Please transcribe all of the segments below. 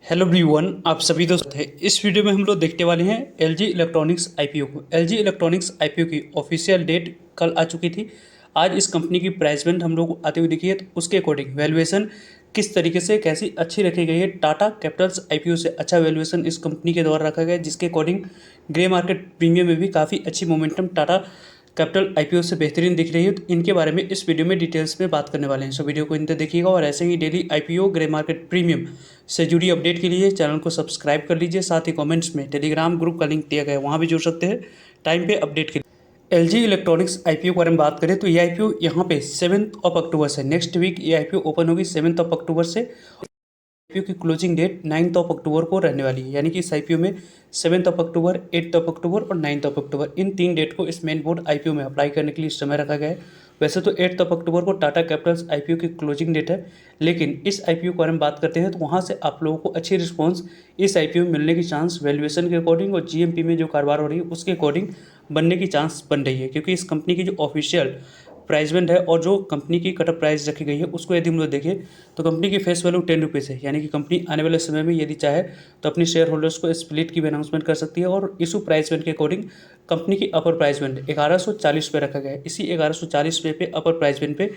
Hello everyone, आप सभी दोस्त हैं। इस वीडियो में हम लोग देखने वाले हैं एलजी इलेक्ट्रॉनिक्स आईपीओ को। एलजी इलेक्ट्रॉनिक्स आईपीओ की ऑफिशियल डेट कल आ चुकी थी। आज इस कंपनी की प्राइसमेंट हम लोग को आते हुए दिखी है, तो उसके अकॉर्डिंग वैल्यूएशन किस तरीके से कैसी अच्छी रखी गई है। टाटा कैपिटल्स आईपीओ से अच्छा वैल्यूएशन इस कंपनी के द्वारा रखा गया है, जिसके अकॉर्डिंग ग्रे मार्केट प्रीमियम में भी काफ़ी अच्छी मोमेंटम टाटा कैपिटल आईपीओ से बेहतरीन दिख रही है। तो इनके बारे में इस वीडियो में डिटेल्स में बात करने वाले हैं। सो वीडियो को इंतजार देखिएगा और ऐसे ही daily IPO grey market premium से जुड़ी अपडेट के लिए चैनल को सब्सक्राइब कर लीजिए। साथ ही कमेंट्स में टेलीग्राम ग्रुप का लिंक दिया गया है, वहाँ भी जुड़ सकते हैं टाइम पे अपडेट के लिए। एलजी इलेक्ट्रॉनिक्स आईपीओ के बारे में बात करें तो ये आईपीओ यहाँ पे 7 अक्टूबर से, नेक्स्ट वीक ये आईपीओ ओपन होगी 7 अक्टूबर से। आईपीओ की क्लोजिंग डेट 9 अक्टूबर को रहने वाली है, यानी कि इस आईपीओ में 7 अक्टूबर, 8 अक्टूबर और 9 अक्टूबर इन 3 डेट को इस मेन बोर्ड आईपीओ में अप्लाई करने के लिए समय रखा गया है। वैसे तो 8 अक्टूबर को टाटा कैपिटल्स आईपीओ की क्लोजिंग डेट है, लेकिन इस आईपीओ के बारे में बात करते हैं तो वहाँ से आप लोगों को अच्छी रिस्पॉन्स इस आईपीओ में मिलने की चांस वैल्यूएशन के अकॉर्डिंग और जीएमपी में जो कारोबार हो रही है उसके अकॉर्डिंग बनने की चांस बन रही है, क्योंकि इस कंपनी की जो ऑफिशियल प्राइस बैंड है और जो कंपनी की कटअप प्राइस रखी गई है उसको यदि हम लोग देखें तो कंपनी की फेस वैल्यू 10 रुपीज़ है, यानी कि कंपनी आने वाले समय में यदि चाहे तो अपनी शेयर होल्डर्स को स्प्लिट की भी अनाउंसमेंट कर सकती है। और इशू प्राइस बैंड के अकॉर्डिंग कंपनी की अपर प्राइस बैंड 1140 पे रखा गया है। इसी 1140 पे अपर प्राइस बैंड पे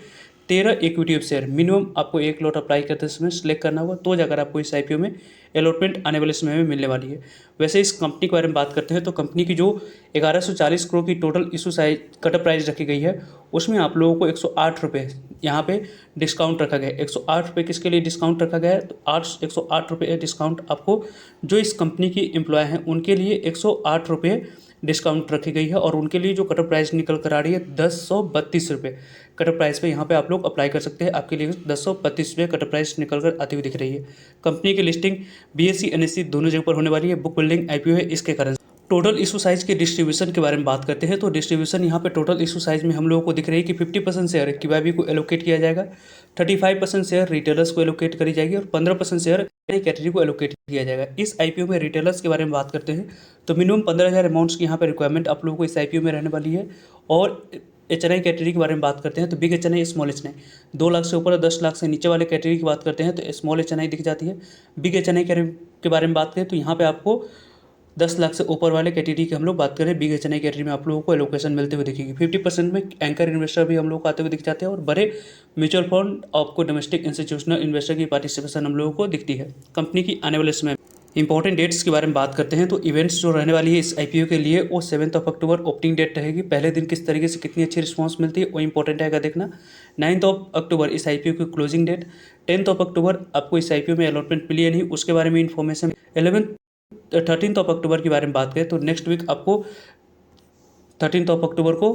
13 इक्विटी ऑफ शेयर मिनिमम आपको एक लॉट अप्लाई करते समय सिलेक्ट करना होगा, तो जाकर आपको इस आईपीओ में अलॉटमेंट आने वाले समय में मिलने वाली है। वैसे इस कंपनी के बारे में बात करते हैं तो कंपनी की जो 1140 करोड़ की total issue size cutoff price रखी गई है, उसमें आप लोगों को 108 रुपये यहाँ पे डिस्काउंट रखा गया है। 108 रुपये किसके लिए डिस्काउंट रखा गया है, तो 108 रुपये डिस्काउंट आपको जो इस कंपनी की एम्प्लॉय हैं उनके लिए 108 रुपये डिस्काउंट रखी गई है। और उनके लिए जो कटअप प्राइस निकल कर आ रही है 1032 रुपये कटअप प्राइस पे यहाँ पे आप लोग अप्लाई कर सकते हैं। आपके लिए 1032 रुपये कटअप प्राइस निकल कर आती हुई दिख रही है। कंपनी की लिस्टिंग बीएसई एनएसई दोनों जगह पर होने वाली है। बुक बिल्डिंग आईपीओ है, इसके कारण टोटल इशू साइज के डिस्ट्रीब्यूशन के बारे में बात करते हैं तो डिस्ट्रीब्यूशन यहाँ पे टोटल इशू साइज में हम लोगों को दिख रही है कि 50% शेयर क्यूआईबी को एलोकेट किया जाएगा, 35% शेयर रिटेलर्स को एलोकेट करी जाएगी और 15% शेयर कैटेगरी को एलोकेट किया जाएगा। इस आईपीओ में रिटेलर्स के बारे में बात करते हैं तो मिनिमम 15,000 अमाउंट्स की यहाँ पे रिक्वायरमेंट आप लोगों को इस आईपीओ में रहने वाली है। और एच.एन.आई कैटेगरी के बारे में बात करते हैं तो बिग एच.एन.आई, स्मॉल एच.एन.आई, 2 लाख से ऊपर और 10 लाख से नीचे वाले कैटेगरी की बात करते हैं तो स्मॉल एच.एन.आई दिख जाती है। बिग एच.एन.आई के बारे में बात करें तो यहाँ पे आपको 10 लाख से ऊपर वाले कैटेगरी की हम लोग बात करें, बिग एच.एन.आई कैटेगरी में आप लोगों को एलोकेशन मिलते हुए दिखेगी। 50% में एंकर इन्वेस्टर भी हम लोग को आते हुए दिख जाते हैं और बड़े म्यूचुअल फंड आपको डोमेस्टिक इंस्टीट्यूशनल इन्वेस्टर की पार्टिसिपेशन हम लोगों को दिखती है। कंपनी की आने वाले समय इंपॉर्टेंट डेट्स के बारे में बात करते हैं तो इवेंट्स जो रहने वाली है इस आईपीओ के लिए वो 7 अक्टूबर ओपनिंग डेट रहेगी। पहले दिन किस तरीके से कितनी अच्छी रिस्पांस मिलती है वो इंपॉर्टेंट रहेगा देखना। 9 अक्टूबर इस आईपीओ की क्लोजिंग डेट। 10 अक्टूबर आपको इस आईपीओ में अलॉटमेंट मिली है नहीं, उसके बारे में इन्फॉर्मेशन। 13 अक्टूबर के बारे में बात करें तो नेक्स्ट वीक आपको 13 अक्टूबर को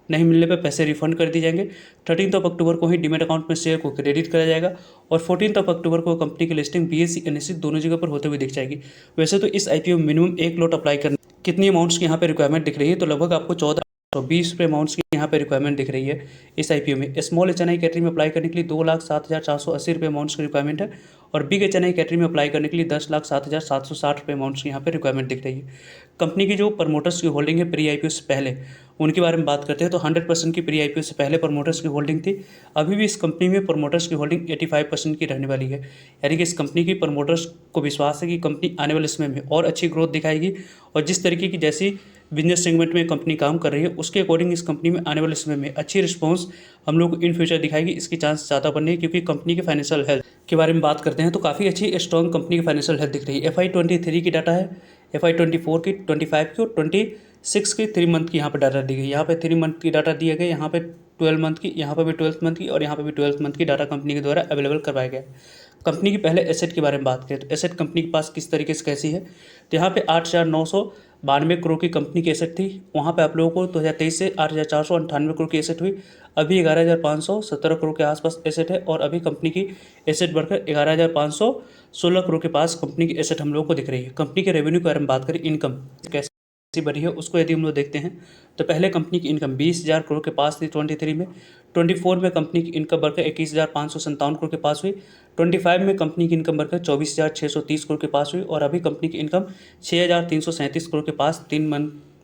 नहीं मिलने पर पैसे रिफंड कर दिए जाएंगे। 13 अक्टूबर को ही डीमेट अकाउंट में शेयर को क्रेडिट करा जाएगा और 14 अक्टूबर को कंपनी की लिस्टिंग बीएसई एनएसई दोनों जगह पर होते हुए दिख जाएगी। वैसे तो इस आईपीओ में मिनिमम एक लॉट अप्लाई करना कितनी अमाउंट्स की यहाँ पे रिक्वायरमेंट दिख रही है, तो लगभग आपको 1420 रुपये अमाउंट्स की यहाँ पे रिक्वायरमेंट दिख रही है इस आईपीओ में। स्मॉल एच.एन.आई कैटेगरी में अप्लाई करने के लिए 2,07,480 रुपये अमाउंट्स की रिक्वायरमेंट है और बिग एच.एन.आई कैटेगरी में अप्लाई करने के लिए 10,07,760 रुपये अमाउंट्स की यहाँ पे रिक्वायरमेंट दिख रही है। कंपनी की जो प्रमोटर्स की होल्डिंग है प्री आईपीओ से पहले, उनके बारे में बात करते हैं तो 100% की प्री आईपीओ से पहले प्रमोटर्स की होल्डिंग थी। अभी भी इस कंपनी में प्रमोटर्स की होल्डिंग 85% की रहने वाली है, यानी कि इस कंपनी की प्रमोटर्स को विश्वास है कि कंपनी आने वाले समय में और अच्छी ग्रोथ दिखाएगी और जिस तरीके की जैसी बिजनेस सेगमेंट में कंपनी काम कर रही है उसके अकॉर्डिंग इस कंपनी में आने वाले समय में अच्छी रिस्पॉन्स हम लोग को इन फ्यूचर दिखाएगी। इसकी चांस ज़्यादा बनने है क्योंकि कंपनी के फाइनेंशियल हेल्थ के बारे में बात करते हैं तो काफ़ी अच्छी स्ट्रॉन्ग कंपनी की फाइनेंशियल हेल्थ दिख रही है। FY23 की डाटा है, FY24 की, 25 की और 26 की 3 मंथ की यहाँ पर डाटा दी गई। यहाँ पे 3 मंथ की डाटा दिए गए, यहाँ पे 12 मंथ की, यहाँ पे भी 12 मंथ की और यहाँ पे भी 12 मंथ की डाटा कंपनी के द्वारा अवेलेबल करवाया गया है। कंपनी की पहले एसेट के बारे में बात करें तो एसेट कंपनी के पास किस तरीके से कैसी है, तो यहाँ पे 8,992 करोड़ की कंपनी की एसेट थी। वहाँ पे आप लोगों को 2023 से 8,498 करोड़ की एसेट हुई। अभी 11,517 करोड़ के आसपास एसेट है और अभी कंपनी की एसेट बढ़कर 11,516 करोड़ के पास कंपनी की एसेट हम लोगों को दिख रही है। कंपनी के रेवेन्यू के बारे में बात करें, इनकम कैसे बढ़ी है उसको यदि हम लोग देखते हैं तो पहले कंपनी की इनकम 20,000 करोड़ के पास थी 23 में। 24 में कंपनी की इनकम बढ़कर 21,557 करोड़ के पास हुई। 25 में कंपनी की इनकम बढ़कर 24,630 करोड़ के पास हुई और अभी कंपनी की इनकम 6,337 करोड़ के पास 3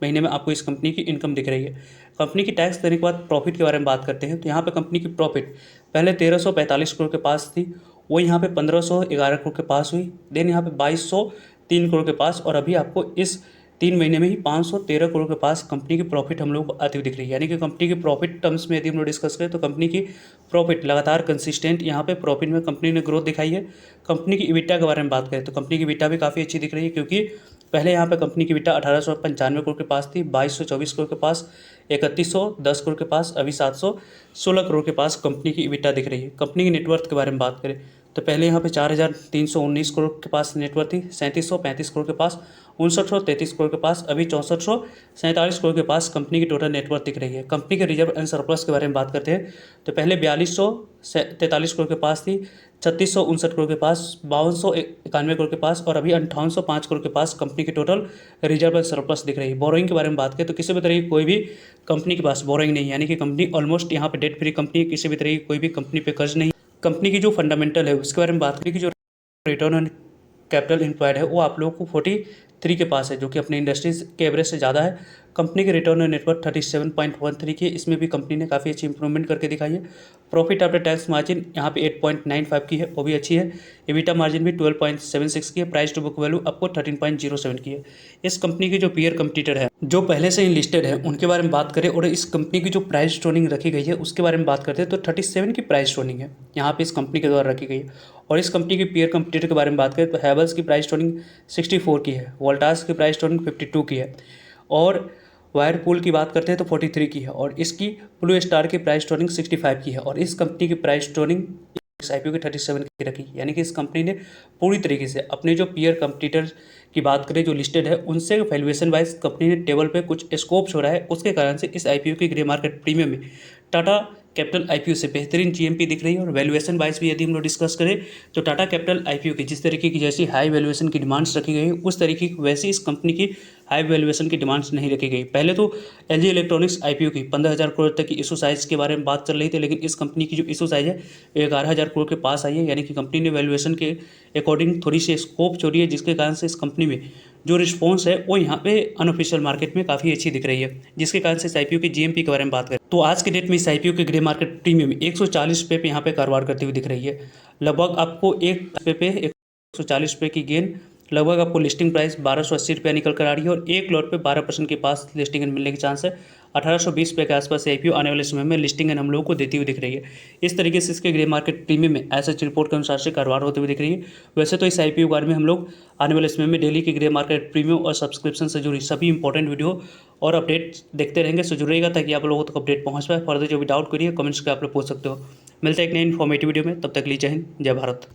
महीने में आपको इस कंपनी की इनकम दिख रही है। कंपनी की टैक्स देने के बाद प्रॉफिट के बारे में बात करते हैं तो यहाँ पे कंपनी की प्रॉफिट पहले 1,345 करोड़ के पास थी, वो यहाँ पे 1511 करोड़ के पास हुई। देन यहाँ पे 2203 करोड़ के पास, और अभी आपको इस 3 महीने में ही 513 करोड़ के पास कंपनी की प्रॉफिट हम लोग को आती हुई दिख रही है। यानी कि कंपनी की प्रॉफिट टर्म्स में यदि हम लोग डिस्कस करें तो कंपनी की प्रॉफिट लगातार कंसिस्टेंट यहाँ पे प्रॉफिट में कंपनी ने ग्रोथ दिखाई है। कंपनी की इबिटा के बारे में बात करें तो कंपनी की इबिटा भी काफ़ी अच्छी दिख रही है, क्योंकि पहले यहाँ पे कंपनी की इबिटा 1895 करोड़ के पास थी, 2224 करोड़ के पास, 3110 करोड़ के पास, अभी 716 करोड़ के पास कंपनी की इबिटा दिख रही है। कंपनी की नेटवर्थ के बारे में बात करें तो पहले यहाँ पे 4319 करोड़ के पास नेटवर्थ थी, 3735 करोड़ के पास, 5933 करोड़ के पास, अभी 6447 करोड़ के पास कंपनी की टोटल नेटवर्थ दिख रही है। कंपनी के रिजर्व एंड सरप्लस के बारे में बात करते हैं तो पहले 4243 करोड़ के पास थी, 3659 करोड़ के पास, 5291 करोड़ के पास, और अभी 5805 करोड़ के पास कंपनी की टोटल रिजर्व एंड सरप्लस दिख रही है। बोरोइंग के बारे में बात करें तो किसी भी तरह की कोई भी कंपनी के पास बोरोइंग नहीं है, यानी कि कंपनी ऑलमोस्ट यहाँ पे डेट फ्री कंपनी है, किसी भी तरह की कोई भी कंपनी पे कर्ज नहीं। कंपनी की जो फंडामेंटल है उसके बारे में बात करें कि जो रिटर्न ऑन कैपिटल एम्प्लॉयड है वो आप लोगों को 43 के पास है, जो कि अपने इंडस्ट्रीज के एवरेज से ज़्यादा है। कंपनी के रिटर्न ऑन नेटवर्थ 37.13 की है, इसमें भी कंपनी ने काफ़ी अच्छी इंप्रूवमेंट करके दिखाई है। प्रॉफिट आफ्टर टैक्स मार्जिन यहाँ पे 8.95 की है, वो भी अच्छी है। एबिटा मार्जिन भी 12.76 की है। प्राइस टू बुक वैल्यू आपको 13.07 की है। इस कंपनी के जो पीयर कंपटीटर है जो पहले से ही लिस्टेड है उनके बारे में बात करें और इस कंपनी की जो प्राइस ट्रोनिंग रखी गई है उसके बारे में बात करते हैं तो 37 की प्राइस ट्रोनिंग है यहाँ पे इस कंपनी के द्वारा रखी गई है। और इस कंपनी की पीयर कंपटीटर के बारे में बात करें तो हैवेल्स की प्राइस ट्रोनिंग 64 की है, वोल्टास की प्राइस ट्रोनिंग 52 की है, और वायरपूल की बात करते हैं तो 43 की है, और इसकी ब्लू स्टार की प्राइस ट्रोनिंग 65 की है, और इस कंपनी की प्राइस ट्रोनिंग इस आईपीओ की 37 की रखी। यानी कि इस कंपनी ने पूरी तरीके से अपने जो पीयर कंपटीटर की बात करें जो लिस्टेड है उनसे वैल्यूएशन वाइज कंपनी ने टेबल पे कुछ स्कोप्स हो रहा है, उसके कारण से इस आईपीओ की ग्रे मार्केट प्रीमियम में टाटा कैपिटल आईपीओ से बेहतरीन जीएमपी दिख रही है। और वैल्यूएशन वाइज भी यदि हम लोग डिस्कस करें तो टाटा कैपिटल आईपीओ की जिस तरीके की जैसी हाई वैल्यूएशन की डिमांड्स रखी गई उस तरीके की वैसी इस कंपनी की हाई वैल्यूएशन की डिमांड्स नहीं रखी गई। पहले तो एलजी इलेक्ट्रॉनिक्स आईपीओ की 15,000 करोड़ तक की इशू साइज के बारे में बात चल रही थी, लेकिन इस कंपनी की जो इशू साइज है 11,000 करोड़ के पास आई है। यानी कि कंपनी ने वैल्यूएशन के अकॉर्डिंग थोड़ी सी स्कोप छोड़ी है, जिसके कारण से इस कंपनी में जो रिस्पॉन्स है वो यहाँ पे अनऑफिशियल मार्केट में काफ़ी अच्छी दिख रही है, जिसके कारण से इस आईपीओ की जीएमपी के बारे में बात करें तो आज के डेट में इस आईपीओ के ग्रे मार्केट प्रीमियम 140 रुपये पे यहाँ पे कारोबार करती हुई दिख रही है। लगभग आपको एक रुपये पे 140 रुपये की गेन, लगभग आपको लिस्टिंग प्राइस 1280 रुपया निकल कर आ रही है, और एक लॉट पे 12% के पास लिस्टिंग एंड मिलने के चांस है। 1820 रुपये के आसपास आईपीओ आने वाले समय में लिस्टिंग एंड हम लोगों को देती हुई दिख रही है। इस तरीके से इसके ग्रे मार्केट प्रीमियम में एसएच रिपोर्ट के अनुसार से कारोबार होते हुए दिख रही है। वैसे तो इस आईपीओ बारे में हम लोग आने वाले समय में डेली के ग्रे मार्केट प्रीमियम और सब्सक्रिप्शन से जुड़ी सभी इंपॉर्टेंट वीडियो और अपडेट देखते रहेंगे, सो जुड़ेगा ताकि आप लोगों तक अपडेट पहुँच पाए। फर्दर जो भी डाउट करिए कमेंट्स के आप लोग पूछ सकते हो। मिलते हैं एक नई इन्फॉर्मेटिव वीडियो में, तब तक के लिए जय हिंद, जय भारत।